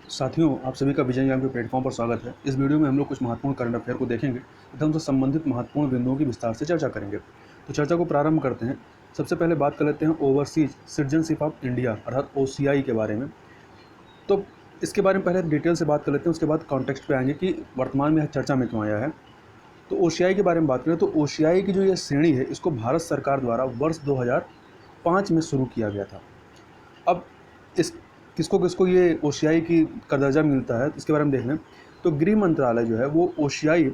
साथियों, आप सभी का विजय ज्ञान के प्लेटफॉर्म पर स्वागत है। इस वीडियो में हम लोग कुछ महत्वपूर्ण करंट अफेयर को देखेंगे तथा उनसे संबंधित महत्वपूर्ण बिंदुओं की विस्तार से चर्चा करेंगे। तो चर्चा को प्रारंभ करते हैं। सबसे पहले बात कर लेते हैं ओवरसीज सिटीजनशिप ऑफ इंडिया अर्थात ओसीआई के बारे में। तो इसके बारे में पहले डिटेल से बात कर लेते हैं, उसके बाद कॉन्टेक्स्ट पे आएंगे कि वर्तमान में यह चर्चा में क्यों आया है। तो ओसीआई के बारे में बात करें तो ओसीआई की जो ये श्रेणी है, इसको भारत सरकार द्वारा वर्ष 2005 में शुरू किया गया था। अब इस किसको किसको ये ओसीआई का दर्जा मिलता है, इसके बारे में देख लें तो गृह मंत्रालय जो है वो ओसीआई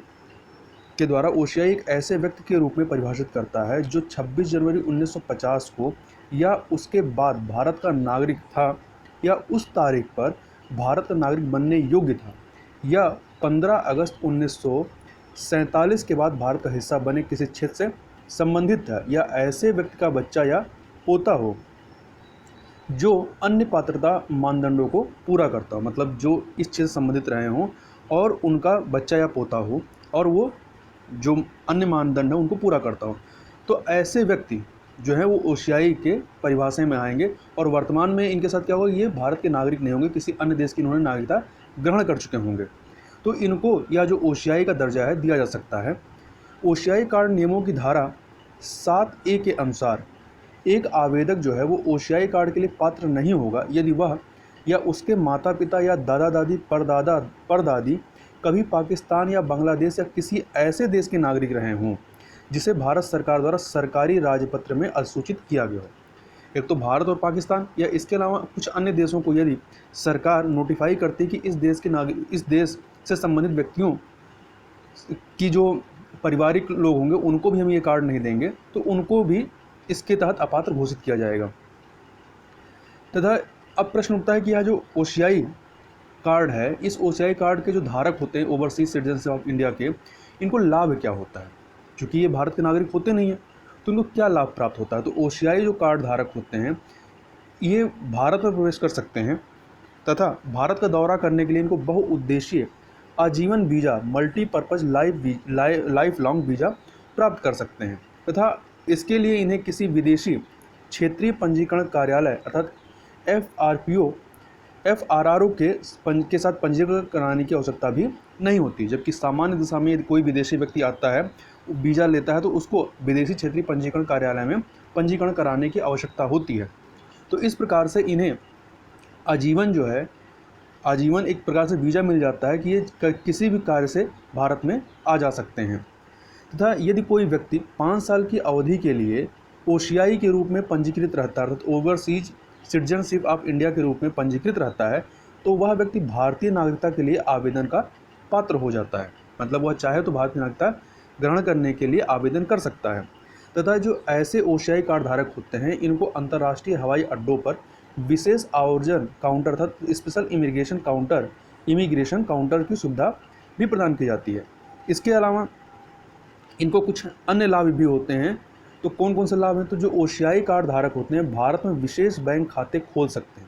के द्वारा ओसीआई एक ऐसे व्यक्ति के रूप में परिभाषित करता है जो 26 जनवरी 1950 को या उसके बाद भारत का नागरिक था या उस तारीख पर भारत का नागरिक बनने योग्य था या 15 अगस्त 1947 के बाद भारत का हिस्सा बने किसी क्षेत्र से संबंधित था या ऐसे व्यक्ति का बच्चा या पोता हो जो अन्य पात्रता मानदंडों को पूरा करता हो, मतलब जो इस चीज़ से संबंधित रहे हों और उनका बच्चा या पोता हो और वो जो अन्य मानदंड है उनको पूरा करता हो, तो ऐसे व्यक्ति जो है वो ओसीआई के परिभाषा में आएंगे। और वर्तमान में इनके साथ क्या होगा, ये भारत के नागरिक नहीं होंगे, किसी अन्य देश की इन्होंने नागरिकता ग्रहण कर चुके होंगे, तो इनको या जो ओसीआई का दर्जा है दिया जा सकता है। ओसीआई कार्ड नियमों की धारा 7A के अनुसार एक आवेदक जो है वो ओसीआई कार्ड के लिए पात्र नहीं होगा यदि वह या उसके माता पिता या दादा दादी परदादा परदादी कभी पाकिस्तान या बांग्लादेश या किसी ऐसे देश के नागरिक रहे हों जिसे भारत सरकार द्वारा सरकारी राजपत्र में अधिसूचित किया गया हो। एक तो भारत और पाकिस्तान या इसके अलावा कुछ अन्य देशों को यदि सरकार नोटिफाई करती कि इस देश से संबंधित व्यक्तियों की जो पारिवारिक लोग होंगे उनको भी हम ये कार्ड नहीं देंगे, तो उनको भी इसके तहत अपात्र घोषित किया जाएगा। तथा अब प्रश्न उठता है कि यह जो ओसीआई कार्ड है, इस ओसीआई कार्ड के जो धारक होते हैं ओवरसीज सिटीजनशिप ऑफ इंडिया के, इनको लाभ क्या होता है? क्योंकि ये भारत के नागरिक होते नहीं हैं, तो इनको क्या लाभ प्राप्त होता है? तो ओसीआई जो कार्ड धारक होते हैं ये भारत में प्रवेश कर सकते हैं तथा भारत का दौरा करने के लिए इनको बहुउद्देशीय आजीवन visa multipurpose life long visa प्राप्त कर सकते हैं तथा इसके लिए इन्हें किसी विदेशी क्षेत्रीय पंजीकरण कार्यालय अर्थात एफआरआरओ के साथ पंजीकरण कराने की आवश्यकता भी नहीं होती। जबकि सामान्य दिशा में यदि कोई विदेशी व्यक्ति आता है, वीज़ा लेता है, तो उसको विदेशी क्षेत्रीय पंजीकरण कार्यालय में पंजीकरण कराने की आवश्यकता होती है। तो इस प्रकार से इन्हें आजीवन एक प्रकार से वीज़ा मिल जाता है कि ये किसी भी कार्य से भारत में आ जा सकते हैं। तथा यदि कोई व्यक्ति 5 साल की अवधि के लिए ओसीआई के रूप में पंजीकृत रहता है अर्थात ओवरसीज सिटीजनशिप ऑफ इंडिया के रूप में पंजीकृत रहता है, तो वह व्यक्ति भारतीय नागरिकता के लिए आवेदन का पात्र हो जाता है। मतलब वह चाहे तो भारतीय नागरिकता ग्रहण करने के लिए आवेदन कर सकता है। तथा जो ऐसे ओसीआई कार्ड धारक होते हैं इनको अंतर्राष्ट्रीय हवाई अड्डों पर विशेष आवर्जन काउंटर अर्थात स्पेशल इमिग्रेशन काउंटर की सुविधा भी प्रदान की जाती है। इसके अलावा इनको कुछ अन्य लाभ भी होते हैं। तो कौन कौन से लाभ हैं? तो जो ओसीआई कार्ड धारक होते हैं भारत में विशेष बैंक खाते खोल सकते हैं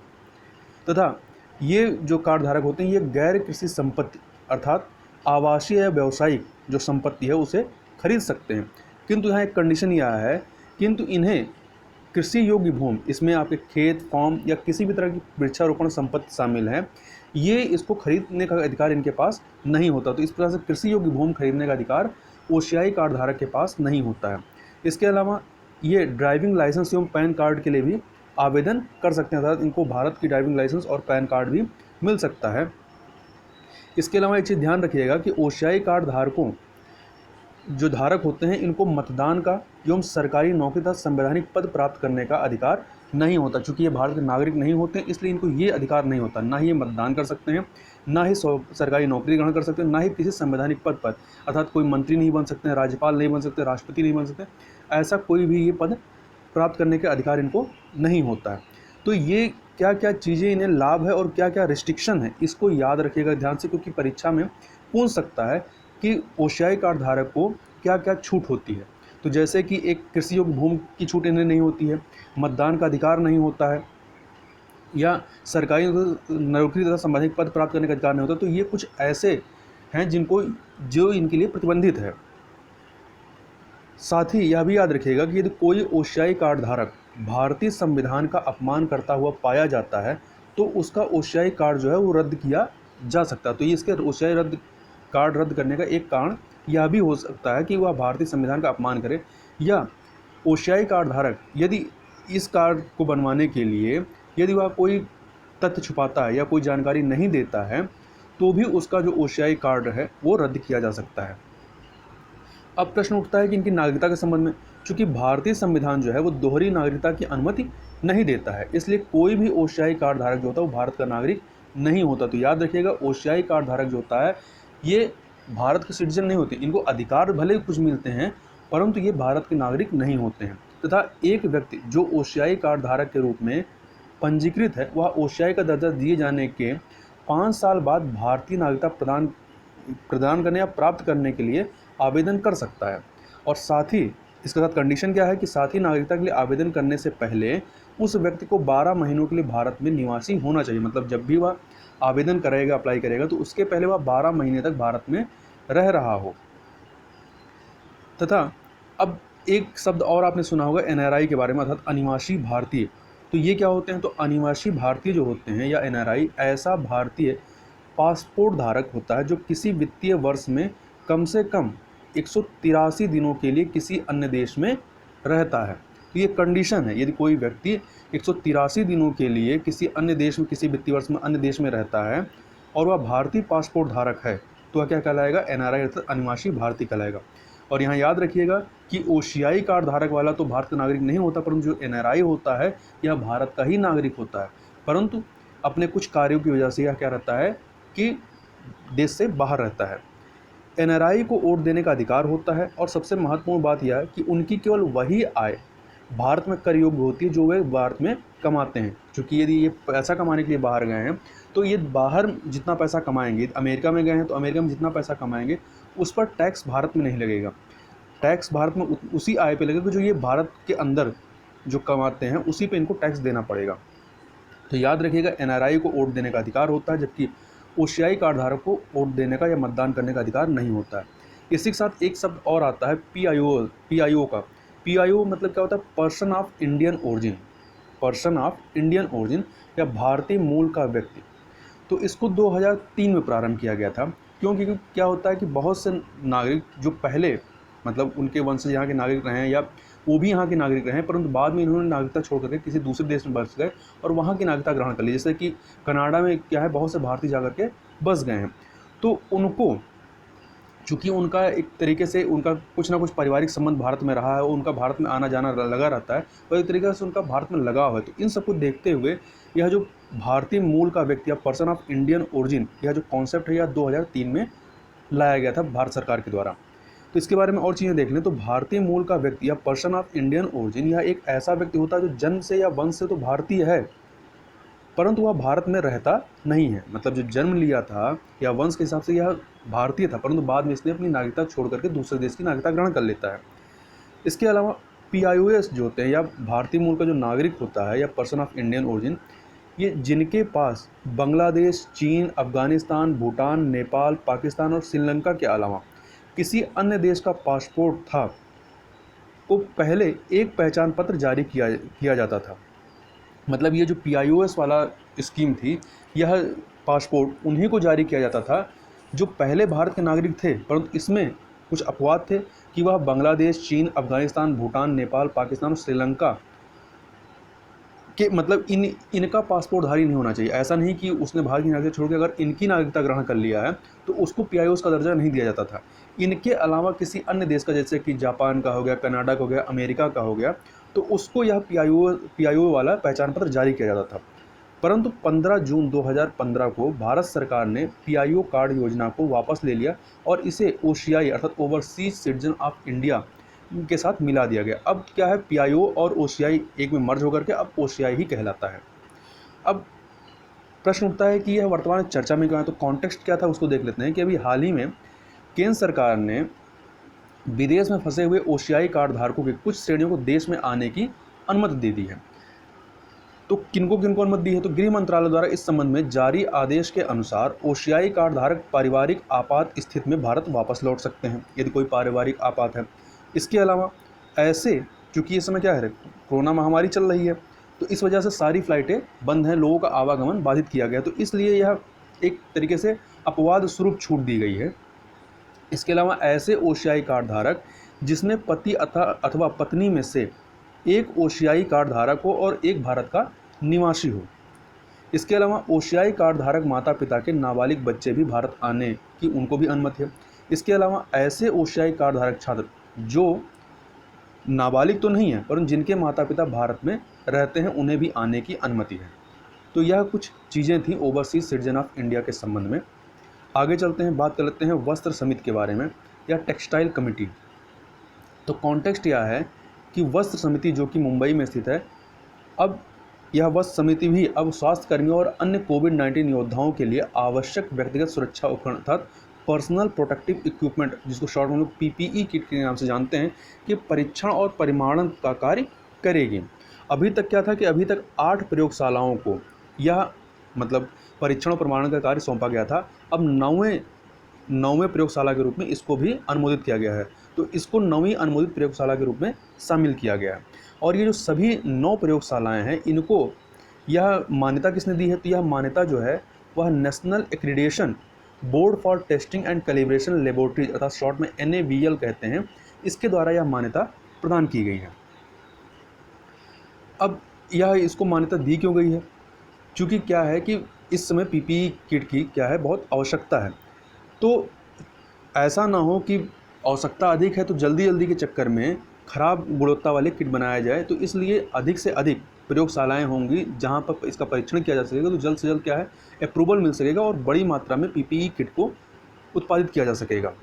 तथा ये जो कार्ड धारक होते हैं ये गैर कृषि संपत्ति अर्थात आवासीय या व्यावसायिक जो संपत्ति है उसे खरीद सकते हैं। किंतु यहाँ एक कंडीशन ये आया है, किंतु इन्हें कृषि योग्य भूमि, इसमें आपके खेत फार्म या किसी भी तरह की वृक्षारोपण संपत्ति शामिल है, ये इसको खरीदने का अधिकार इनके पास नहीं होता। तो इस प्रकार से कृषि योग्य भूमि खरीदने का अधिकार ओसीआई कार्ड धारक के पास नहीं होता है। इसके अलावा ये ड्राइविंग लाइसेंस एवं पैन कार्ड के लिए भी आवेदन कर सकते हैं, अर्थात इनको भारत की ड्राइविंग लाइसेंस और पैन कार्ड भी मिल सकता है। इसके अलावा एक चीज़ ध्यान रखिएगा कि ओसीआई कार्ड धारकों जो धारक होते हैं इनको मतदान का एवं सरकारी नौकरी तथा संवैधानिक पद प्राप्त करने का अधिकार नहीं होता। चूँकि ये भारत के नागरिक नहीं होते हैं इसलिए इनको ये अधिकार नहीं होता। ना ही ये मतदान कर सकते हैं, ना ही सरकारी नौकरी ग्रहण कर सकते हैं, ना ही किसी संवैधानिक पद पर अर्थात कोई मंत्री नहीं बन सकते हैं, राज्यपाल नहीं बन सकते, राष्ट्रपति नहीं बन सकते, ऐसा कोई भी ये पद प्राप्त करने के अधिकार इनको नहीं होता है। तो ये क्या क्या चीज़ें इन्हें लाभ है और क्या क्या रिस्ट्रिक्शन है, इसको याद रखिएगा ध्यान से, क्योंकि परीक्षा में पूछ सकता है कि ओसीआई कार्ड धारक को क्या क्या छूट होती है। तो जैसे कि एक कृषि योग्य भूमि की छूट इन्हें नहीं होती है, मतदान का अधिकार नहीं होता है, या सरकारी नौकरी तथा संवैधानिक पद प्राप्त करने का अधिकार नहीं होता। तो ये कुछ ऐसे हैं जो इनके लिए प्रतिबंधित है। साथ ही यह भी याद रखिएगा कि यदि कोई ओसीआई कार्ड धारक भारतीय संविधान का अपमान करता हुआ पाया जाता है तो उसका ओशियाई कार्ड जो है वो रद्द किया जा सकता है। तो ये इसके ओशियाई कार्ड रद्द करने का एक कारण यह भी हो सकता है कि वह भारतीय संविधान का अपमान करे, या ओशियाई कार्ड धारक यदि इस कार्ड को बनवाने के लिए यदि वह कोई तथ्य छुपाता है या कोई जानकारी नहीं देता है, तो भी उसका जो ओशियाई कार्ड है वो रद्द किया जा सकता है। अब प्रश्न उठता है कि इनकी नागरिकता के संबंध में, चूंकि भारतीय संविधान जो है वो दोहरी नागरिकता की अनुमति नहीं देता है, इसलिए कोई भी ओशियाई कार्ड धारक जो होता है वो भारत का नागरिक नहीं होता। तो याद रखिएगा, ओशियाई कार्ड धारक जो होता है ये भारत के सिटीजन नहीं होते, इनको अधिकार भले ही कुछ मिलते हैं परंतु ये भारत के नागरिक नहीं होते हैं। तथा एक व्यक्ति जो ओशियाई कार्ड धारक के रूप में पंजीकृत है वह ओशियाई का दर्जा दिए जाने के 5 साल बाद भारतीय नागरिकता प्रदान करने या प्राप्त करने के लिए आवेदन कर सकता है। और साथ ही इसके साथ कंडीशन क्या है कि साथ ही नागरिकता के लिए आवेदन करने से पहले उस व्यक्ति को 12 महीनों के लिए भारत में निवासी होना चाहिए। मतलब जब भी वह आवेदन करेगा, अप्लाई करेगा, तो उसके पहले वह 12 महीने तक भारत में रह रहा हो। तथा अब एक शब्द और आपने सुना होगा NRI के बारे में, अर्थात अनिवासी भारतीय। तो ये क्या होते हैं? तो अनिवासी भारतीय जो होते हैं या NRI ऐसा भारतीय पासपोर्ट धारक होता है जो किसी वित्तीय वर्ष में कम से कम 183 दिनों के लिए किसी अन्य देश में रहता है। तो ये कंडीशन है, यदि कोई व्यक्ति 183 दिनों के लिए किसी अन्य देश में, किसी वित्तीय वर्ष में अन्य देश में रहता है और वह भारतीय पासपोर्ट धारक है, तो वह क्या कहलाएगा? NRI अर्थात अनिवासी भारतीय कहलाएगा। और यहाँ याद रखिएगा कि ओशियाई कार्ड धारक वाला तो भारत का नागरिक नहीं होता, परंतु जो NRI होता है यह भारत का ही नागरिक होता है, परंतु अपने कुछ कार्यों की वजह से यह क्या रहता है कि देश से बाहर रहता है। NRI को वोट देने का अधिकार होता है और सबसे महत्वपूर्ण बात यह है कि उनकी केवल वही आय भारत में कर योग्य होती है जो वे भारत में कमाते हैं। क्योंकि यदि ये पैसा कमाने के लिए बाहर गए हैं तो ये बाहर जितना पैसा कमाएंगे, अमेरिका में गए हैं तो अमेरिका में जितना पैसा कमाएंगे उस पर टैक्स भारत में नहीं लगेगा। टैक्स भारत में उसी आय पे लगेगा जो ये भारत के अंदर जो कमाते हैं उसी पे इनको टैक्स देना पड़ेगा। तो याद रखिएगा, NRI को वोट देने का अधिकार होता है, जबकि ओशियाई कार्ड धारक को वोट देने का या मतदान करने का अधिकार नहीं होता है। इसी के साथ एक शब्द और आता है PIO का। PIO मतलब क्या होता है? Person of Indian origin. Person of Indian origin या भारतीय मूल का व्यक्ति। तो इसको 2003 में प्रारंभ किया गया था। क्योंकि क्या होता है कि बहुत से नागरिक जो पहले मतलब उनके वंशज यहाँ के नागरिक रहे हैं या वो भी यहाँ के नागरिक रहे हैं, परंतु बाद में इन्होंने नागरिकता छोड़ करके किसी दूसरे देश में बस गए और वहाँ की नागरिकता ग्रहण कर ली। जैसे कि कनाडा में क्या है, बहुत से भारतीय जाकर के बस गए हैं, तो उनको चूँकि उनका एक तरीके से उनका कुछ ना कुछ पारिवारिक संबंध भारत में रहा है, उनका भारत में आना जाना लगा रहता है और एक तरीके से उनका भारत में लगाव है। तो इन सबको देखते हुए यह जो भारतीय मूल का व्यक्ति या पर्सन ऑफ इंडियन ओरिजिन, यह जो कॉन्सेप्ट है यह 2003 में लाया गया था भारत सरकार के द्वारा। तो इसके बारे में और चीज़ें देख लें तो भारतीय मूल का व्यक्ति या पर्सन ऑफ इंडियन ओरिजिन यह एक ऐसा व्यक्ति होता है जो जन्म से या वंश से तो भारतीय है, परंतु वह भारत में रहता नहीं है। मतलब जो जन्म लिया था या वंश के हिसाब से यह भारतीय था, परंतु बाद में इसने अपनी नागरिकता छोड़ करके दूसरे देश की नागरिकता ग्रहण कर लेता है। इसके अलावा PIOS जो होते हैं या भारतीय मूल का जो नागरिक होता है या पर्सन ऑफ इंडियन ओरिजिन, ये जिनके पास बांग्लादेश, चीन, अफगानिस्तान, भूटान, नेपाल, पाकिस्तान और श्रीलंका के अलावा किसी अन्य देश का पासपोर्ट था, को पहले एक पहचान पत्र जारी किया जाता था। मतलब ये जो PIOS वाला स्कीम थी, यह पासपोर्ट उन्हीं को जारी किया जाता था जो पहले भारत के नागरिक थे, परंतु इसमें कुछ अपवाद थे कि वह बांग्लादेश, चीन, अफगानिस्तान, भूटान, नेपाल, पाकिस्तान और श्रीलंका के मतलब इनका पासपोर्टधारी नहीं होना चाहिए। ऐसा नहीं कि उसने भारत की नागरिकता छोड़ के अगर इनकी नागरिकता ग्रहण कर लिया है तो उसको PIOS का दर्जा नहीं दिया जाता था। इनके अलावा किसी अन्य देश का, जैसे कि जापान का हो गया, कनाडा का हो गया, अमेरिका का हो गया, तो उसको यह PIO वाला पहचान पत्र जारी किया जाता था। परंतु 15 जून 2015 को भारत सरकार ने PIO कार्ड योजना को वापस ले लिया और इसे OCI अर्थात ओवरसीज सिटीजन ऑफ इंडिया के साथ मिला दिया गया। अब क्या है, PIO और OCI एक में मर्ज होकर के अब OCI ही कहलाता है। अब प्रश्न उठता है कि यह वर्तमान चर्चा में क्यों है, तो कॉन्टेक्स्ट क्या था उसको देख लेते हैं कि अभी हाल ही में केंद्र सरकार ने विदेश में फंसे हुए OCI कार्ड धारकों की कुछ श्रेणियों को देश में आने की अनुमति दे दी है। तो किनको किनको अनुमति दी है, तो गृह मंत्रालय द्वारा इस संबंध में जारी आदेश के अनुसार OCI कार्ड धारक पारिवारिक आपात स्थिति में भारत वापस लौट सकते हैं यदि कोई पारिवारिक आपात है। इसके अलावा ऐसे, चूँकि इस समय क्या है, कोरोना महामारी चल रही है, तो इस वजह से सारी फ़्लाइटें बंद हैं, लोगों का आवागमन बाधित किया गया। तो इसलिए यह एक तरीके से अपवाद स्वरूप छूट दी गई है। इसके अलावा ऐसे ओशियाई कार्ड धारक जिसमें पति अथवा पत्नी में से एक ओशियाई कार्ड धारक हो और एक भारत का निवासी हो। इसके अलावा ओशियाई कार्ड धारक माता पिता के नाबालिग बच्चे भी भारत आने की उनको भी अनुमति है। इसके अलावा ऐसे ओशियाई कार्ड धारक छात्र जो नाबालिग तो नहीं है परंतु जिनके माता पिता भारत में रहते हैं उन्हें भी आने की अनुमति है। तो यह कुछ चीज़ें थी ओवरसीज सिटीजन ऑफ इंडिया के संबंध में। आगे चलते हैं, बात कर लेते हैं वस्त्र समिति के बारे में या टेक्सटाइल कमेटी। तो कॉन्टेक्स्ट यह है कि वस्त्र समिति जो कि मुंबई में स्थित है, अब यह वस्त्र समिति भी अब स्वास्थ्य कर्मियों और अन्य कोविड-19 योद्धाओं के लिए आवश्यक व्यक्तिगत सुरक्षा उपकरण अर्थात पर्सनल प्रोटेक्टिव इक्विपमेंट, जिसको शॉर्ट में हम लोग पीपीई किट के नाम से जानते हैं, कि परीक्षण और परिमाणन का कार्य करेगी। अभी तक क्या था कि अभी तक 8 प्रयोगशालाओं को यह मतलब परीक्षण और प्रमाणन का कार्य सौंपा गया था। अब नौवें प्रयोगशाला के रूप में इसको भी अनुमोदित किया गया है। तो इसको 9वीं अनुमोदित प्रयोगशाला के रूप में शामिल किया गया है। और ये जो सभी 9 प्रयोगशालाएं हैं, इनको यह मान्यता किसने दी है? तो यह मान्यता जो है वह national accreditation board for testing and calibration laboratories अर्थात शॉर्ट में NABL कहते हैं, इसके द्वारा यह मान्यता प्रदान की गई है। अब यह इसको मान्यता दी क्यों गई है? क्योंकि क्या है कि इस समय पीपीई किट की क्या है, बहुत आवश्यकता है। तो ऐसा ना हो कि आवश्यकता अधिक है तो जल्दी के चक्कर में ख़राब गुणवत्ता वाले किट बनाया जाए। तो इसलिए अधिक से अधिक प्रयोगशालाएं होंगी जहां पर इसका परीक्षण किया जा सकेगा, तो जल्द से जल्द क्या है अप्रूवल मिल सकेगा और बड़ी मात्रा में पीपीई किट को उत्पादित किया जा सकेगा।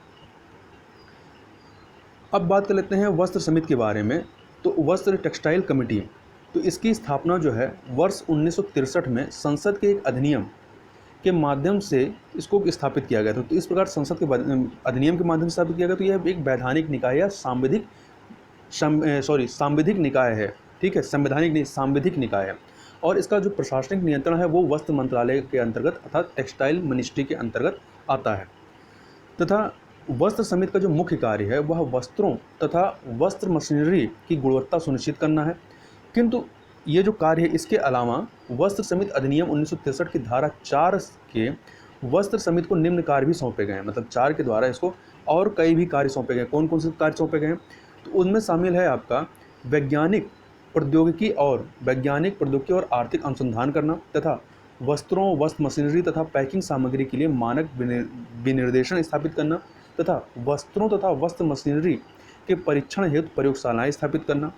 अब बात कर लेते हैं वस्त्र समिति के बारे में। तो वस्त्र टेक्सटाइल कमेटी, तो इसकी स्थापना जो है वर्ष 1963 में संसद के एक अधिनियम के माध्यम से इसको स्थापित किया गया था। तो इस प्रकार संसद के अधिनियम के माध्यम से स्थापित किया गया। तो यह एक वैधानिक निकाय या सांविधिक निकाय है, ठीक है, संवैधानिक नहीं, सांविधिक निकाय है। और इसका जो प्रशासनिक नियंत्रण है वो वस्त्र मंत्रालय के अंतर्गत अर्थात टेक्सटाइल मिनिस्ट्री के अंतर्गत आता है। तथा वस्त्र समिति का जो मुख्य कार्य है वह वस्त्रों तथा वस्त्र मशीनरी की गुणवत्ता सुनिश्चित करना है। किंतु ये जो कार्य है इसके अलावा वस्त्र समिति अधिनियम 1963 की धारा 4 के वस्त्र समिति को निम्न कार्य भी सौंपे गए हैं। मतलब 4 के द्वारा इसको और कई भी कार्य सौंपे गए। कौन कौन से कार्य सौंपे गए हैं? तो उनमें शामिल है आपका वैज्ञानिक प्रौद्योगिकी और आर्थिक अनुसंधान करना तथा वस्त्रों, वस्त्र मशीनरी तथा पैकिंग सामग्री के लिए मानक विनिर्देशन स्थापित करना तथा वस्त्रों तथा वस्त्र मशीनरी के परीक्षण हेतु प्रयोगशालाएं स्थापित करना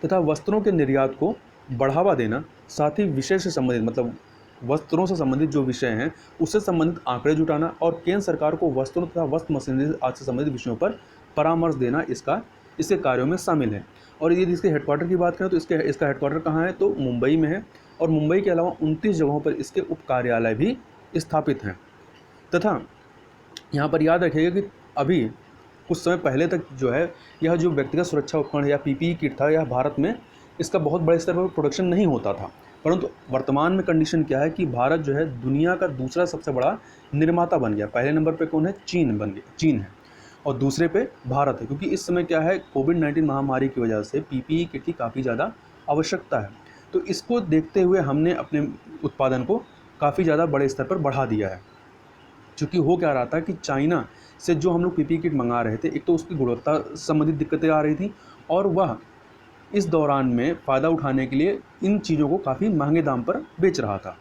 तथा वस्त्रों के निर्यात को बढ़ावा देना। साथ ही विषय से संबंधित मतलब वस्त्रों से संबंधित जो विषय हैं उससे संबंधित आंकड़े जुटाना और केंद्र सरकार को वस्त्रों तथा वस्त्र मशीनरी आदि से संबंधित विषयों पर परामर्श देना इसके कार्यों में शामिल है। और यदि इसके हेडक्वार्टर की बात करें तो इसका हेडक्वार्टर कहाँ है? तो मुंबई में है। और मुंबई के अलावा 29 जगहों पर इसके उप कार्यालय भी स्थापित हैं। तथा यहाँ पर याद रखिएगा कि अभी कुछ समय पहले तक जो है यह जो व्यक्तिगत सुरक्षा उपकरण या पीपीई किट था, यह भारत में इसका बहुत बड़े स्तर पर प्रोडक्शन नहीं होता था। परंतु वर्तमान में कंडीशन क्या है कि भारत जो है दुनिया का दूसरा सबसे बड़ा निर्माता बन गया। पहले नंबर पे कौन है? चीन है और दूसरे पे भारत है। क्योंकि इस समय क्या है, कोविड-19 महामारी की वजह से पीपीई किट की काफ़ी ज़्यादा आवश्यकता है। तो इसको देखते हुए हमने अपने उत्पादन को काफ़ी ज़्यादा बड़े स्तर पर बढ़ा दिया है। क्योंकि हो क्या रहा था कि चाइना से जो हम लोग पीपीई किट मंगा रहे थे, एक तो उसकी गुणवत्ता संबंधित दिक्कतें आ रही थी और वह इस दौरान में फ़ायदा उठाने के लिए इन चीज़ों को काफ़ी महंगे दाम पर बेच रहा था।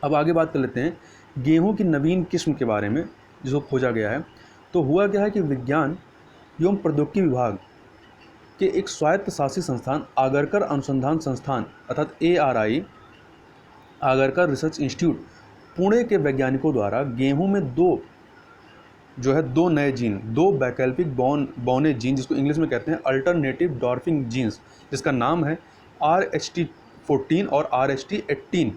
अब आगे बात कर लेते हैं गेहूं की नवीन किस्म के बारे में जिसको खोजा गया है। तो हुआ क्या है कि विज्ञान एवं प्रौद्योगिकी विभाग के एक स्वायत्त शासित संस्थान आगरकर अनुसंधान संस्थान अर्थात ARI Agarkar research institute Pune के वैज्ञानिकों द्वारा गेहूं में दो नए जीन, 2 वैकल्पिक बौने जीन जिसको इंग्लिश में कहते हैं अल्टरनेटिव डॉर्फिंग जीन्स, जिसका नाम है RH14 और RH18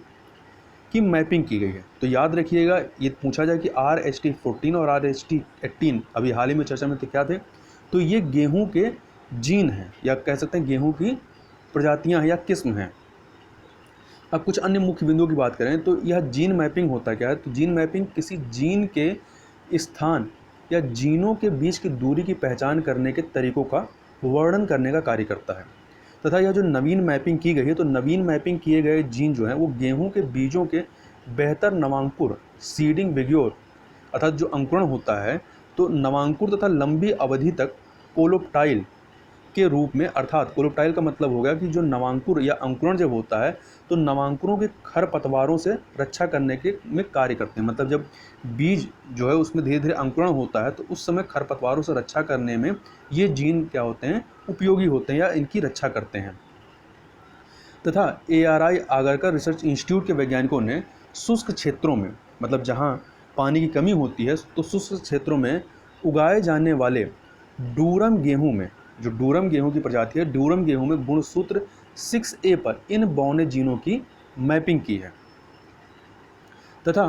की मैपिंग की गई है। तो याद रखिएगा, ये पूछा जाए कि RH14 और RH18 अभी हाल ही में चर्चा में तो क्या थे, तो ये गेहूं के जीन हैं या कह सकते हैं गेहूं की प्रजातियां हैं या किस्म हैं। अब कुछ अन्य मुख्य बिंदुओं की बात करें तो यह जीन मैपिंग होता क्या है? तो जीन मैपिंग किसी जीन के स्थान या जीनों के बीच की दूरी की पहचान करने के तरीकों का वर्णन करने का कार्य करता है। तथा यह जो नवीन मैपिंग की गई है, तो नवीन मैपिंग किए गए जीन जो हैं वो गेहूं के बीजों के बेहतर नवांकुर सीडिंग विग्योर अर्थात जो अंकुरण होता है, तो नवांकुर तथा लंबी अवधि तक कोलोप्टाइल के रूप में, अर्थात कोलोप्टाइल का मतलब हो गया कि जो नवांकुर या अंकुरण जब होता है तो नवांकुरों के खरपतवारों से रक्षा करने के में कार्य करते हैं। मतलब जब बीज जो है उसमें धीरे धीरे अंकुरण होता है तो उस समय खरपतवारों से रक्षा करने में ये जीन क्या होते हैं, उपयोगी होते हैं या इनकी रक्षा करते हैं। तथा ARI आगरकर रिसर्च इंस्टीट्यूट के वैज्ञानिकों ने शुष्क क्षेत्रों में, मतलब जहाँ पानी की कमी होती है, तो शुष्क क्षेत्रों में उगाए जाने वाले डूरम गेहूं में, जो डूरम गेहूं की प्रजाति है, डूरम गेहूं में गुणसूत्र 6A पर इन बौने जीनों की मैपिंग की है। तथा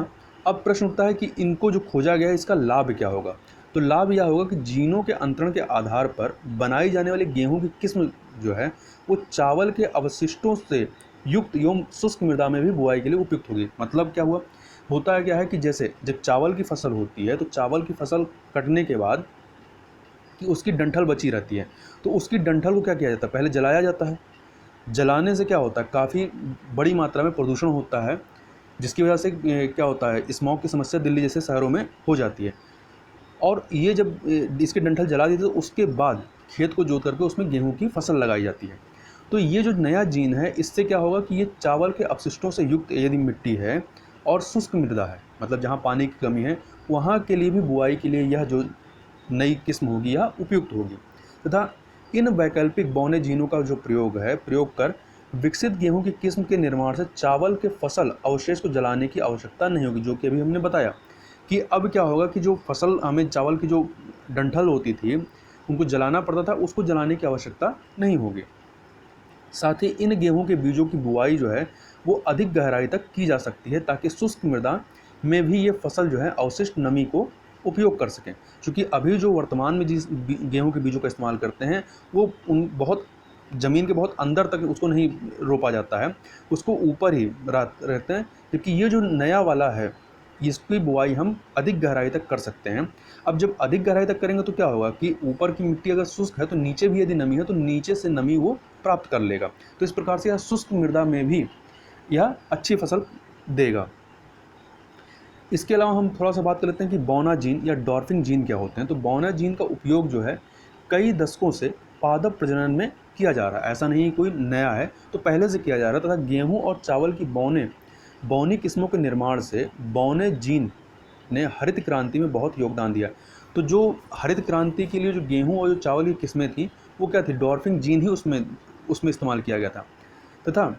अब प्रश्न उठता है कि इनको जो खोजा गया है इसका लाभ क्या होगा। तो लाभ यह होगा कि जीनों के अंतरण के आधार पर बनाई जाने वाली गेहूं की किस्म जो है वो चावल के अवशिष्टों से युक्त एवं शुष्क मृदा में भी बुआई के लिए उपयुक्त होगी। मतलब क्या हुआ, होता है क्या है कि जैसे जब चावल की फसल होती है तो चावल की फसल कटने के बाद कि उसकी डंठल बची रहती है, तो उसकी डंठल को क्या किया जाता है, पहले जलाया जाता है। जलाने से क्या होता है, काफ़ी बड़ी मात्रा में प्रदूषण होता है, जिसकी वजह से क्या होता है, स्मॉग की समस्या दिल्ली जैसे शहरों में हो जाती है। और ये जब इसके डंठल जला देते तो उसके बाद खेत को जोत करके उसमें गेहूं की फसल लगाई जाती है। तो ये जो नया जीन है इससे क्या होगा कि ये चावल के अपशिष्टों से युक्त यदि मिट्टी है और शुष्क मृदा है, मतलब जहाँ पानी की कमी है, वहाँ के लिए भी बुआई के लिए यह जो नई किस्म होगी यह उपयुक्त होगी। तथा इन वैकल्पिक बौने जीनों का जो प्रयोग कर विकसित गेहूं की किस्म के निर्माण से चावल के फसल अवशेष को जलाने की आवश्यकता नहीं होगी, जो कि अभी हमने बताया कि अब क्या होगा कि जो फसल हमें चावल की जो डंठल होती थी उनको जलाना पड़ता था, उसको जलाने की आवश्यकता नहीं होगी। साथ ही इन गेहूं के बीजों की बुआई जो है वो अधिक गहराई तक की जा सकती है ताकि शुष्क मृदा में भी ये फसल जो है अवशिष्ट नमी को उपयोग कर सकें। क्योंकि अभी जो वर्तमान में जिस गेहूं के बीजों का इस्तेमाल करते हैं वो उन बहुत ज़मीन के बहुत अंदर तक उसको नहीं रोपा जाता है, उसको ऊपर ही रहते हैं। जबकि ये जो नया वाला है इसकी बुआई हम अधिक गहराई तक कर सकते हैं। अब जब अधिक गहराई तक करेंगे तो क्या होगा कि ऊपर की मिट्टी अगर शुष्क है तो नीचे भी यदि नमी है तो नीचे से नमी वो प्राप्त कर लेगा। तो इस प्रकार से यह शुष्क मृदा में भी यह अच्छी फसल देगा। इसके अलावा हम थोड़ा सा बात कर लेते हैं कि बौना जीन या डॉर्फिन जीन क्या होते हैं। तो बौना जीन का उपयोग जो है कई दशकों से पादप प्रजनन में किया जा रहा है, ऐसा नहीं कोई नया है, तो पहले से किया जा रहा है। तथा गेहूं और चावल की बौनी किस्मों के निर्माण से बौने जीन ने हरित क्रांति में बहुत योगदान दिया। तो जो हरित क्रांति के लिए जो गेहूं और जो चावल की किस्में थी वो क्या थी, डॉर्फिन जीन ही उसमें इस्तेमाल किया गया था। तथा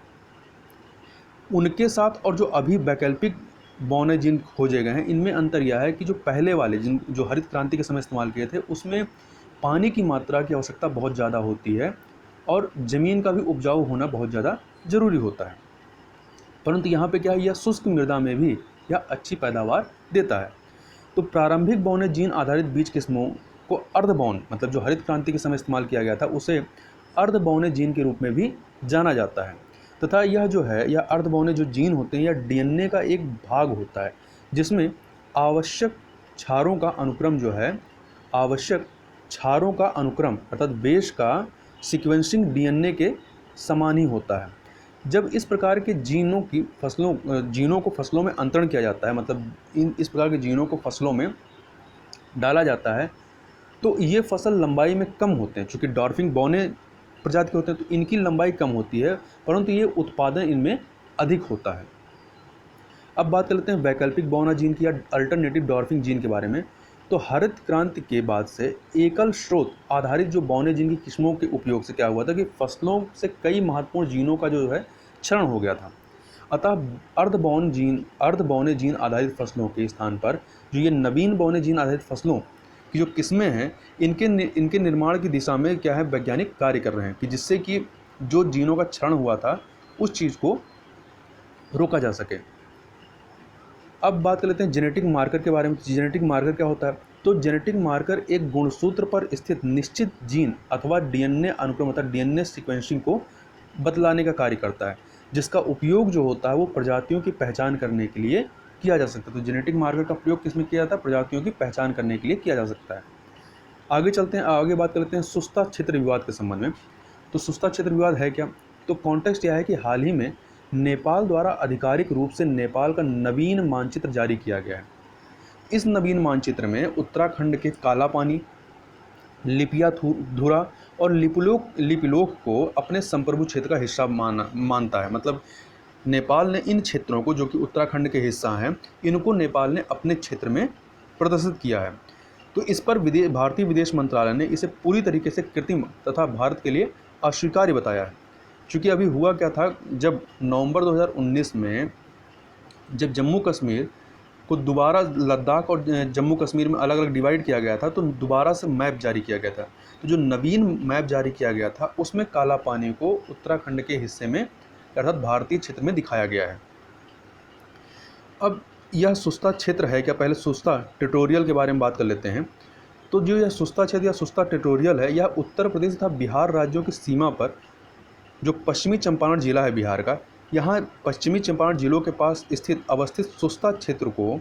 उनके साथ और जो अभी वैकल्पिक बौने जीन खोजे गए हैं इनमें अंतर यह है कि जो पहले वाले जो हरित क्रांति के समय इस्तेमाल किए थे उसमें पानी की मात्रा की आवश्यकता बहुत ज़्यादा होती है और ज़मीन का भी उपजाऊ होना बहुत ज़्यादा ज़रूरी होता है। परंतु यहाँ पे क्या है, यह शुष्क मृदा में भी यह अच्छी पैदावार देता है। तो प्रारंभिक बौने जीन आधारित बीज किस्मों को अर्धबौन, मतलब जो हरित क्रांति के समय इस्तेमाल किया गया था उसे अर्धबौने जीन के रूप में भी जाना जाता है। तथा यह जो है यह अर्धबौने जो जीन होते हैं यह DNA का एक भाग होता है जिसमें आवश्यक क्षारों का अनुक्रम अर्थात बेस का सीक्वेंसिंग DNA के समान ही होता है। जब इस प्रकार के जीनों को फसलों में अंतरण किया जाता है, मतलब इस प्रकार के जीनों को फसलों में डाला जाता है तो ये फसल लंबाई में कम होते हैं। चूँकि डॉर्फिन बौने प्रजाति के होते हैं तो इनकी लंबाई कम होती है, परंतु ये उत्पादन इनमें अधिक होता है। अब बात कर लेते हैं वैकल्पिक बौना जीन की या अल्टरनेटिव डॉर्फिन जीन के बारे में। तो हरित क्रांति के बाद से एकल स्रोत आधारित जो बौने जीन की किस्मों के उपयोग से क्या हुआ था कि फसलों से कई महत्वपूर्ण जीनों का जो है क्षरण हो गया था। अतः अर्धबौने जीन आधारित फसलों के स्थान पर जो ये नवीन बौने जीन आधारित फसलों की जो किस्में हैं इनके निर्माण की दिशा में क्या है वैज्ञानिक कार्य कर रहे हैं कि जिससे कि जो जीनों का क्षरण हुआ था उस चीज़ को रोका जा सके। अब बात कर लेते हैं जेनेटिक मार्कर के बारे में। जेनेटिक मार्कर क्या होता है, तो जेनेटिक मार्कर एक गुणसूत्र पर स्थित निश्चित जीन अथवा DNA अनुक्रम अर्थात DNA सीक्वेंसिंग को बतलाने का कार्य करता है, जिसका उपयोग जो होता है वो प्रजातियों की पहचान करने के लिए किया जा सकता है। तो जेनेटिक मार्कर का प्रयोग किसमें किया जाता है, प्रजातियों की पहचान करने के लिए किया जा सकता है। आगे चलते हैं, आगे बात कर लेते हैं सुस्ता क्षेत्र विवाद के संबंध में। तो सुस्ता क्षेत्र विवाद है क्या? तो कॉन्टेक्स्ट यह है कि हाल ही में नेपाल द्वारा आधिकारिक रूप से नेपाल का नवीन मानचित्र जारी किया गया है। इस नवीन मानचित्र में उत्तराखंड के काला पानी, लिपियाधुरा और लिपिलोक को अपने संप्रभु क्षेत्र का हिस्सा मानता है। मतलब नेपाल ने इन क्षेत्रों को, जो कि उत्तराखंड के हिस्सा हैं, इनको नेपाल ने अपने क्षेत्र में प्रदर्शित किया है। तो इस पर भारतीय विदेश मंत्रालय ने इसे पूरी तरीके से कृत्रिम तथा भारत के लिए अस्वीकार्य बताया है। क्योंकि अभी हुआ क्या था, जब नवंबर 2019 में जब जम्मू कश्मीर को दोबारा लद्दाख और जम्मू कश्मीर में अलग अलग डिवाइड किया गया था, तो दोबारा से मैप जारी किया गया था। तो जो नवीन मैप जारी किया गया था उसमें काला पानी को उत्तराखंड के हिस्से में अर्थात भारतीय क्षेत्र में दिखाया गया है। अब यह सुस्ता क्षेत्र है क्या? पहले सुस्ता टेरिटोरियल के बारे में बात कर लेते हैं। तो जो यह सुस्ता क्षेत्र या सुस्ता टेरिटोरियल है, यह उत्तर प्रदेश तथा बिहार राज्यों की सीमा पर, जो पश्चिमी चंपारण जिला है बिहार का, यहाँ पश्चिमी चंपारण जिलों के पास अवस्थित सुस्ता क्षेत्र को,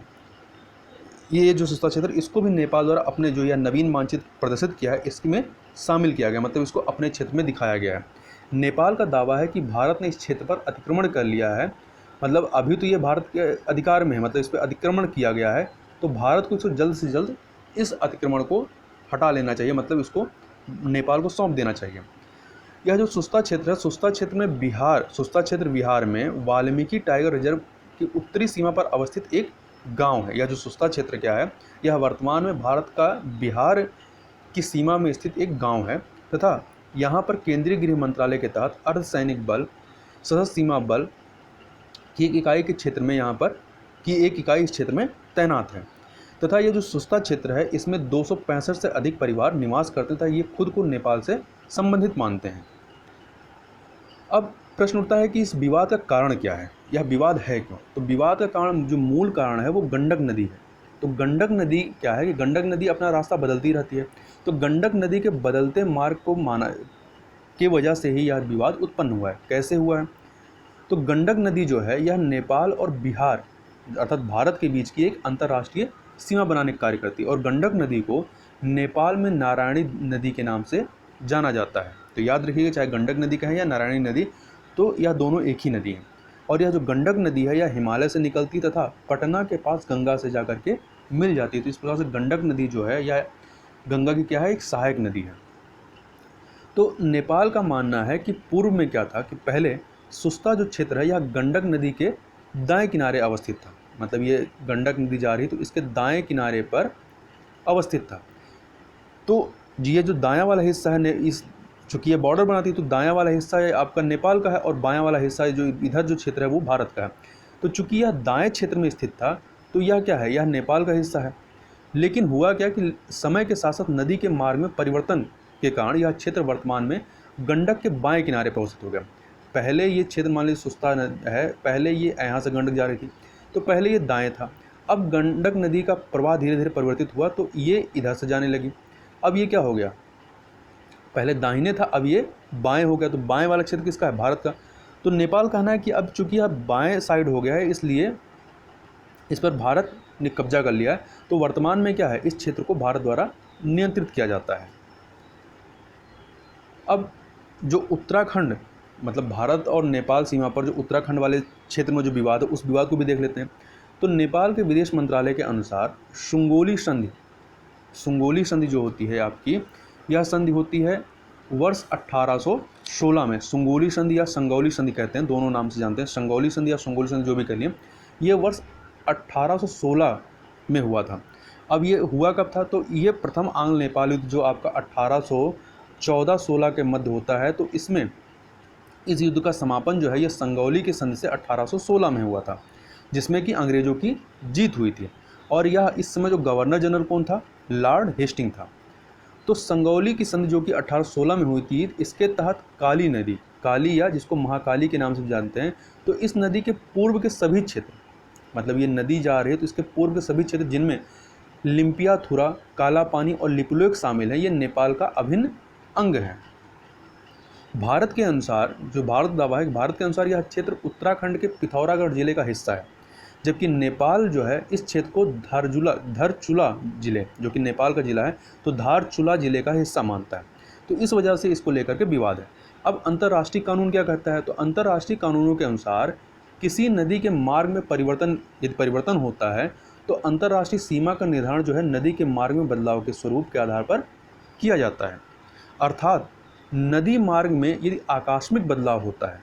ये जो सुस्ता क्षेत्र, इसको भी नेपाल द्वारा अपने जो यह नवीन मानचित्र प्रदर्शित किया है इसमें शामिल किया गया, मतलब इसको अपने क्षेत्र में दिखाया गया है। नेपाल का दावा है कि भारत ने इस क्षेत्र पर अतिक्रमण कर लिया है, मतलब अभी तो ये भारत के अधिकार में है, मतलब इस पर अतिक्रमण किया गया है, तो भारत को इसको जल्द से जल्द इस अतिक्रमण को हटा लेना चाहिए, मतलब इसको नेपाल को सौंप देना चाहिए। यह जो सुस्ता क्षेत्र है, सुस्ता क्षेत्र में सुस्ता क्षेत्र बिहार में वाल्मीकि टाइगर रिजर्व की उत्तरी सीमा पर अवस्थित एक गांव है। यह जो सुस्ता क्षेत्र क्या है, यह वर्तमान में भारत का बिहार की सीमा में स्थित एक गांव है तथा यहाँ पर केंद्रीय गृह मंत्रालय के तहत अर्धसैनिक बल, सशस्त्र सीमा बल की एक इकाई के क्षेत्र में इस क्षेत्र में तैनात है तथा ये जो सुस्ता क्षेत्र है इसमें 265 से अधिक परिवार निवास करते हैं तथा ये खुद को नेपाल से संबंधित मानते हैं। अब प्रश्न उठता है कि इस विवाद का कारण क्या है, यह विवाद है क्यों? तो विवाद का कारण, जो मूल कारण है, वो गंडक नदी है। तो गंडक नदी क्या है कि गंडक नदी अपना रास्ता बदलती रहती है, तो गंडक नदी के बदलते मार्ग को की वजह से ही यह विवाद उत्पन्न हुआ है। कैसे हुआ है? तो गंडक नदी जो है यह नेपाल और बिहार अर्थात भारत के बीच की एक अंतर्राष्ट्रीय सीमा बनाने का कार्य करती है और गंडक नदी को नेपाल में नारायणी नदी के नाम से जाना जाता है। तो याद रखिएगा, चाहे गंडक नदी कहें या नारायणी नदी, तो यह दोनों एक ही नदी है। और यह जो गंडक नदी है यह हिमालय से निकलती तथा पटना के पास गंगा से जाकर के मिल जाती है। तो इस प्रकार से गंडक नदी जो है यह गंगा की क्या है, एक सहायक नदी है। तो नेपाल का मानना है कि पूर्व में क्या था कि पहले सुस्ता जो क्षेत्र है यह गंडक नदी के दाएं किनारे अवस्थित था, मतलब ये गंडक नदी जा रही तो इसके दाएं किनारे पर अवस्थित था। तो ये जो दायां वाला हिस्सा है, इस चूँकि ये बॉर्डर बनाती है तो दायां वाला हिस्सा है आपका नेपाल का है और बायां वाला हिस्सा है जो इधर जो क्षेत्र है वो भारत का है। तो चूँकि यह दाएं क्षेत्र में स्थित था तो यह क्या है, यह नेपाल का हिस्सा है। लेकिन हुआ क्या कि समय के साथ साथ नदी के मार्ग में परिवर्तन के कारण यह क्षेत्र वर्तमान में गंडक के बाएं किनारे पर अवस्थित हो गया। पहले ये क्षेत्र मान लीजिए सुस्ता है, पहले ये यहाँ से गंडक जा रही थी तो पहले ये दाएं था, अब गंडक नदी का प्रवाह धीरे धीरे परिवर्तित हुआ तो ये इधर से जाने लगी। अब ये क्या हो गया, पहले दाहिने था अब ये बाएं हो गया, तो बाएं वाला क्षेत्र किसका है, भारत का। तो नेपाल कहना है कि अब चूंकि यह बाएं साइड हो गया है इसलिए इस पर भारत ने कब्जा कर लिया है, तो वर्तमान में क्या है, इस क्षेत्र को भारत द्वारा नियंत्रित किया जाता है। अब जो उत्तराखंड मतलब भारत और नेपाल सीमा पर जो उत्तराखंड वाले क्षेत्र में जो विवाद है उस विवाद को भी देख लेते हैं। तो नेपाल के विदेश मंत्रालय के अनुसार सुंगोली संधि जो होती है आपकी, यह संधि होती है वर्ष 1816 में। सुंगोली संधि या संगौली संधि कहते हैं, दोनों नाम से जानते हैं, संगौली संधि या सुंगोली संधि जो भी कह लिए, ये वर्ष 1816 में हुआ था। अब ये हुआ कब था, तो ये प्रथम आंग्ल नेपाल युद्ध जो आपका 1814-16 के मध्य होता है, तो इसमें इस युद्ध का समापन जो है ये संगौली की संधि से 1816 में हुआ था, जिसमें कि अंग्रेजों की जीत हुई थी। और यह इस समय जो गवर्नर जनरल कौन था, लॉर्ड हेस्टिंग था। तो संगौली की संधि जो कि 1816 में हुई थी, इसके तहत काली नदी, काली या जिसको महाकाली के नाम से जानते हैं, तो इस नदी के पूर्व के सभी क्षेत्र, मतलब ये नदी जा रही है तो इसके पूर्व के सभी क्षेत्र जिनमें लिम्पियाथुरा, काला पानी और लिपुलेख शामिल है, ये नेपाल का अभिन्न अंग है। भारत के अनुसार, जो भारत दावा है, भारत के अनुसार यह क्षेत्र उत्तराखंड के पिथौरागढ़ जिले का हिस्सा है, जबकि नेपाल जो है इस क्षेत्र को धारचूला जिले, जो कि नेपाल का जिला है, तो धारचूला जिले का हिस्सा मानता है। तो इस वजह से इसको लेकर के विवाद है। अब अंतर्राष्ट्रीय कानून क्या कहता है? तो अंतर्राष्ट्रीय कानूनों के अनुसार किसी नदी के मार्ग में यदि परिवर्तन होता है तो अंतर्राष्ट्रीय सीमा का निर्धारण जो है नदी के मार्ग में बदलाव के स्वरूप के आधार पर किया जाता है। अर्थात नदी मार्ग में यदि आकस्मिक बदलाव होता है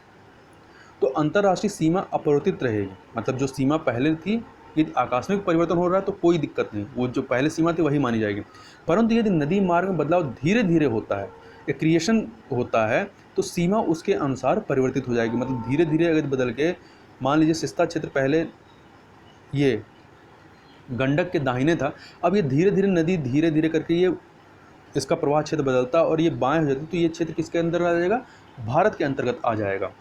तो अंतर्राष्ट्रीय सीमा अपरिवर्तित रहेगी। मतलब जो सीमा पहले थी, यदि आकस्मिक परिवर्तन हो रहा है तो कोई दिक्कत नहीं, वो जो पहले सीमा थी वही मानी जाएगी। परंतु यदि नदी मार्ग में बदलाव धीरे धीरे होता है या क्रिएशन होता है तो सीमा उसके अनुसार परिवर्तित हो जाएगी। मतलब धीरे धीरे अगर बदल के, मान लीजिए सिस्ता क्षेत्र पहले ये गंडक के दाहिने था, अब ये धीरे धीरे नदी धीरे धीरे करके ये इसका प्रवाह क्षेत्र बदलता और ये बाएं हो जाती, तो ये क्षेत्र किसके अंदर आ जाएगा? भारत के अंतर्गत आ जाएगा।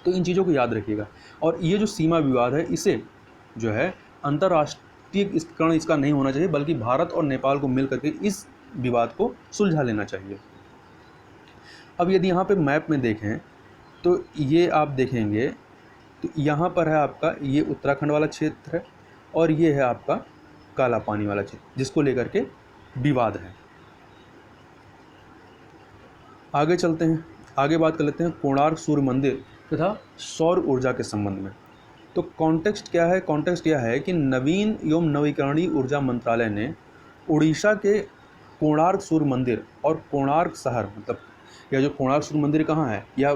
तो इन चीज़ों को याद रखिएगा। और ये जो सीमा विवाद है इसे जो है अंतर्राष्ट्रीयकरण इसका नहीं होना चाहिए, बल्कि भारत और नेपाल को मिल करके इस विवाद को सुलझा लेना चाहिए। अब यदि यहाँ पे मैप में देखें तो ये आप देखेंगे तो यहाँ पर है आपका ये उत्तराखंड वाला क्षेत्र है और ये है आपका काला पानी वाला क्षेत्र जिसको लेकर के विवाद है। आगे चलते हैं, आगे बात कर लेते हैं कोणार्क सूर्य मंदिर तथा सौर ऊर्जा के संबंध में। तो कॉन्टेक्स्ट क्या है? कॉन्टेक्स्ट यह है कि नवीन एवं नवीकरणीय ऊर्जा मंत्रालय ने उड़ीसा के कोणार्क सूर्य मंदिर और कोणार्क शहर, मतलब यह जो कोणार्क सूर्य मंदिर कहाँ है, या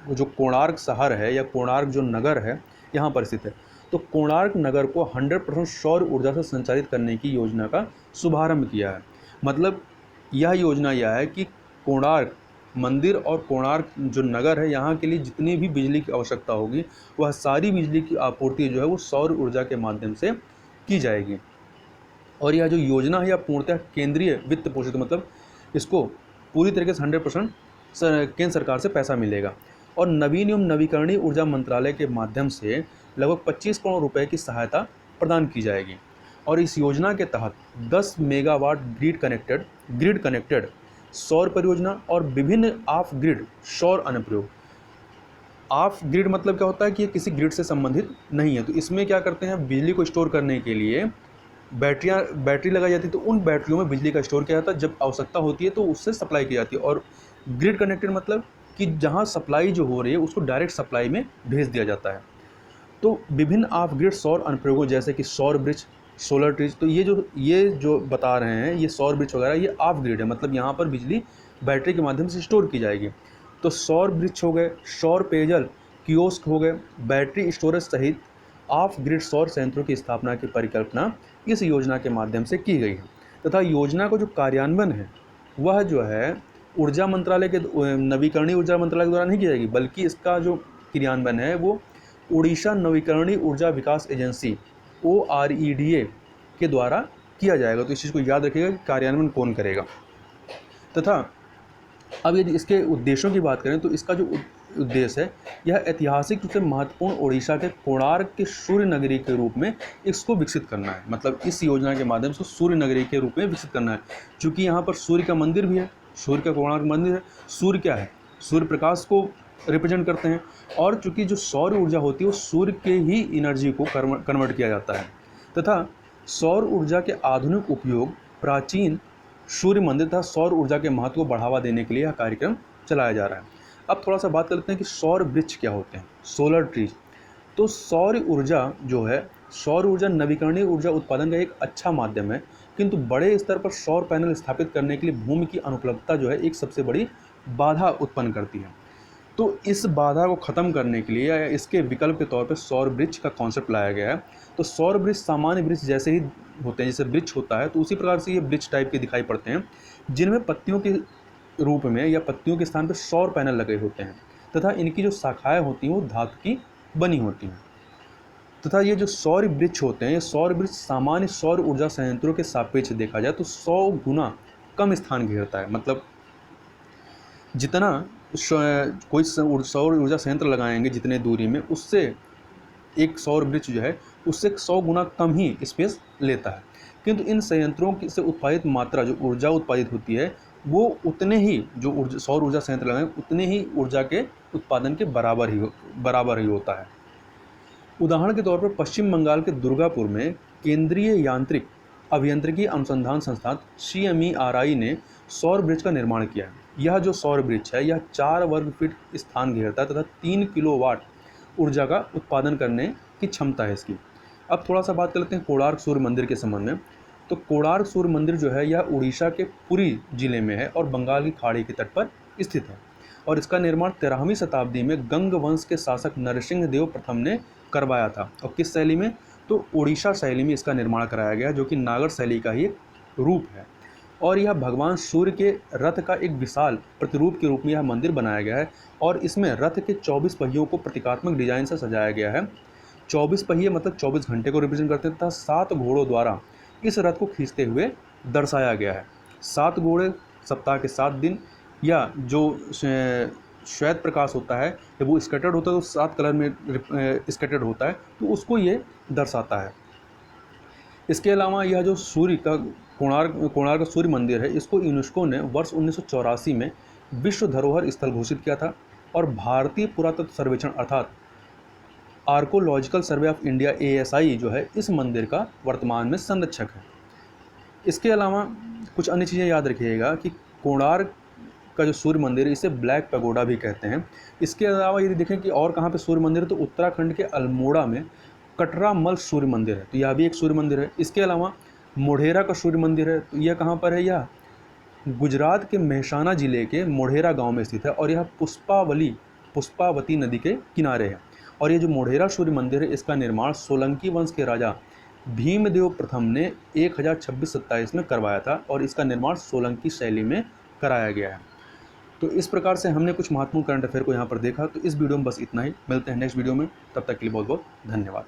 जो कोणार्क शहर है या कोणार्क जो नगर है यहाँ पर स्थित है, तो कोणार्क नगर को 100% सौर ऊर्जा से संचालित करने की योजना का शुभारंभ किया है। मतलब यह योजना यह है कि कोणार्क मंदिर और कोणार्क जो नगर है यहाँ के लिए जितनी भी बिजली की आवश्यकता होगी वह सारी बिजली की आपूर्ति जो है वो सौर ऊर्जा के माध्यम से की जाएगी। और यह जो योजना है यह पूर्णतः केंद्रीय वित्त पोषित, मतलब इसको पूरी तरीके से 100% केंद्र सरकार से पैसा मिलेगा। और नवीन एवं नवीकरणीय ऊर्जा मंत्रालय के माध्यम से लगभग 25 करोड़ रुपए की सहायता प्रदान की जाएगी। और इस योजना के तहत 10 मेगावाट ग्रिड कनेक्टेड सौर परियोजना और विभिन्न ऑफ ग्रिड सौर अनुप्रयोग। ऑफ ग्रिड मतलब क्या होता है कि ये किसी ग्रिड से संबंधित नहीं है। तो इसमें क्या करते हैं, बिजली को स्टोर करने के लिए बैटरी लगाई जाती है, तो उन बैटरियों में बिजली का स्टोर किया जाता है, जब आवश्यकता होती है तो उससे सप्लाई की जाती है। और ग्रिड कनेक्टेड मतलब कि जहाँ सप्लाई जो हो रही है उसको डायरेक्ट सप्लाई में भेज दिया जाता है। तो विभिन्न ऑफ ग्रिड सौर अनुप्रयोगों जैसे कि सौर ब्रिज, सोलर ट्रीज, तो ये जो बता रहे हैं ये सौर ब्रिज वगैरह ये ऑफ ग्रिड है, मतलब यहाँ पर बिजली बैटरी के माध्यम से स्टोर की जाएगी। तो सौर ब्रिज हो गए, सौर पेयजल कियोस्क हो गए, बैटरी स्टोरेज सहित ऑफ ग्रिड सौर संयंत्रों की स्थापना की परिकल्पना इस योजना के माध्यम से की गई है। तथा योजना को जो कार्यान्वयन है वह जो है ऊर्जा मंत्रालय के नवीकरणीय ऊर्जा मंत्रालय के द्वारा नहीं की जाएगी, बल्कि इसका जो क्रियान्वयन है वो उड़ीसा नवीकरणीय ऊर्जा विकास एजेंसी OREDA के द्वारा किया जाएगा। तो इस चीज़ को याद रखिएगा कि कार्यान्वयन कौन करेगा। तथा अब यदि इसके उद्देश्यों की बात करें तो इसका जो उद्देश्य है यह ऐतिहासिक रूप से महत्वपूर्ण उड़ीसा के कोणार्क के सूर्य नगरी के रूप में इसको विकसित करना है। मतलब इस योजना के माध्यम से सूर्य नगरी के रूप में विकसित करना है, क्योंकि यहाँ पर सूर्य का मंदिर भी है, सूर्य का कोणार्क मंदिर है। सूर्य क्या है? सूर्य प्रकाश को रिप्रेजेंट करते हैं, और चूंकि जो सौर ऊर्जा होती है वो सूर्य के ही एनर्जी को कन्वर्ट किया जाता है। तथा सौर ऊर्जा के आधुनिक उपयोग, प्राचीन सूर्य मंदिर तथा सौर ऊर्जा के महत्व को बढ़ावा देने के लिए यह कार्यक्रम चलाया जा रहा है। अब थोड़ा सा बात करते हैं कि सौर वृक्ष क्या होते हैं, सोलर ट्रीज। तो सौर ऊर्जा जो है, सौर ऊर्जा नवीकरणीय ऊर्जा उत्पादन का एक अच्छा माध्यम है, किंतु बड़े स्तर पर सौर पैनल स्थापित करने के लिए भूमि की अनुपलब्धता जो है एक सबसे बड़ी बाधा उत्पन्न करती है। तो इस बाधा को ख़त्म करने के लिए या इसके विकल्प के तौर पर सौर वृक्ष का कॉन्सेप्ट लाया गया है। तो सौर वृक्ष सामान्य वृक्ष जैसे ही होते हैं, जैसे वृक्ष होता है तो उसी प्रकार से ये वृक्ष टाइप के दिखाई पड़ते हैं, जिनमें पत्तियों के रूप में या पत्तियों के स्थान पर सौर पैनल लगे होते हैं तथा इनकी जो शाखाएं होती हैं वो धातु की बनी होती हैं। तथा ये जो सौर वृक्ष होते हैं, ये सौर वृक्ष सामान्य सौर ऊर्जा संयंत्रों के सापेक्ष देखा जाए तो 100 गुना कम स्थान घेरता है। मतलब जितना कोई सौर ऊर्जा संयंत्र लगाएंगे जितने दूरी में, उससे एक सौर वृक्ष जो है उससे 100 गुना कम ही स्पेस लेता है। किंतु इन संयंत्रों से उत्पादित मात्रा जो ऊर्जा उत्पादित होती है वो उतने ही जो सौर ऊर्जा संयंत्र लगाएं उतने ही ऊर्जा के उत्पादन के बराबर ही होता है। उदाहरण के तौर पर पश्चिम बंगाल के दुर्गापुर में केंद्रीय यांत्रिक अभियांत्रिकी अनुसंधान संस्थान CMERI ने सौर वृक्ष का निर्माण किया है। यह जो सौर वृक्ष है यह 4 वर्ग फीट स्थान घेरता है तथा 3 किलोवाट ऊर्जा का उत्पादन करने की क्षमता है इसकी। अब थोड़ा सा बात कर लेते हैं कोणार्क सूर्य मंदिर के संबंध में। तो कोणार्क सूर्य मंदिर जो है यह उड़ीसा के पुरी जिले में है और बंगाल की खाड़ी के तट पर स्थित है। और इसका निर्माण 13वीं शताब्दी में गंग वंश के शासक नरसिंह देव प्रथम ने करवाया था। और किस शैली में? तो उड़ीसा शैली में इसका निर्माण कराया गया, जो कि नागर शैली का ही एक रूप है। और यह भगवान सूर्य के रथ का एक विशाल प्रतिरूप के रूप में यह मंदिर बनाया गया है। और इसमें रथ के 24 पहियों को प्रतीकात्मक डिजाइन से सजाया गया है। 24 पहिए मतलब 24 घंटे को रिप्रेजेंट करते हैं तथा 7 घोड़ों द्वारा इस रथ को खींचते हुए दर्शाया गया है। 7 घोड़े सप्ताह के 7 दिन, या जो श्वेत प्रकाश होता है जब वो स्कैटर्ड होता है तो 7 कलर में स्कैटर्ड होता है, तो उसको ये दर्शाता है। इसके अलावा यह जो सूर्य का कोणार्क सूर्य मंदिर है, इसको यूनेस्को ने वर्ष 1984 में विश्व धरोहर स्थल घोषित किया था। और भारतीय पुरातत्व सर्वेक्षण अर्थात archaeological survey of India ASI जो है इस मंदिर का वर्तमान में संरक्षक है। इसके अलावा कुछ अन्य चीज़ें याद रखिएगा कि कोणार्क का जो सूर्य मंदिर है इसे ब्लैक पैगोडा भी कहते हैं। इसके अलावा यदि देखें कि और कहाँ पे सूर्य मंदिर है, तो उत्तराखंड के अल्मोड़ा में कटरामल सूर्य मंदिर है, तो यह भी एक सूर्य मंदिर है। इसके अलावा मोढेरा का सूर्य मंदिर है, तो यह कहाँ पर है? यह गुजरात के मेहसाना जिले के मोढेरा गांव में स्थित है और यह पुष्पावती नदी के किनारे है। और ये जो मोढेरा सूर्य मंदिर है इसका निर्माण सोलंकी वंश के राजा भीमदेव प्रथम ने 1026-27 में करवाया था और इसका निर्माण सोलंकी शैली में कराया गया है। तो इस प्रकार से हमने कुछ महत्वपूर्ण करंट अफेयर को यहाँ पर देखा। तो इस वीडियो में बस इतना ही। मिलते हैं नेक्स्ट वीडियो में, तब तक के लिए बहुत बहुत धन्यवाद।